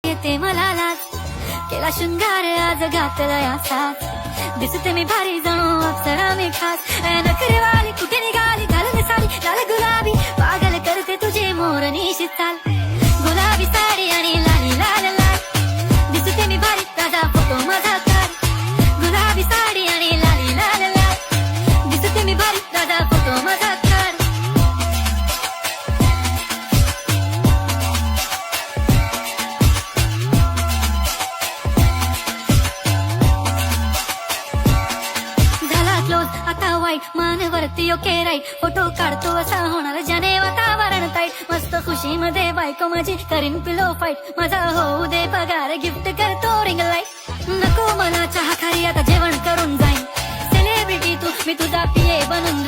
येते मला लाज, केला शृंगार आज घातला यासाच, दिसते मी भारी जणू अप्सरा मी खास, नखरेवाली कुठे निघाली घालून साडी लाल गुलाबी, पागल करते तुझे मोरनीशी चाल, गुलाबी साडी आणि लाली लाल लाल, दिसते मी भारी ताजा फोटो माझा काढ, गुलाबी साडी आणि लाली लाल लाल, दिसते मी भारी ताजा फोटो माझा काढ. आता वाईट मानवरती ओके राईट, फोटो काढतो असा होणार ज्याने वातावरण ताईट, मस्त खुशी मध्ये बायको माझी करीन पिलो फाईट, माझा होऊ दे पगार गिफ्ट करतो रिंग लाईट, नको मला चहा खारी आता जेवण करून जाईन, सेलिब्रिटी तू मी तुझा पिये बनून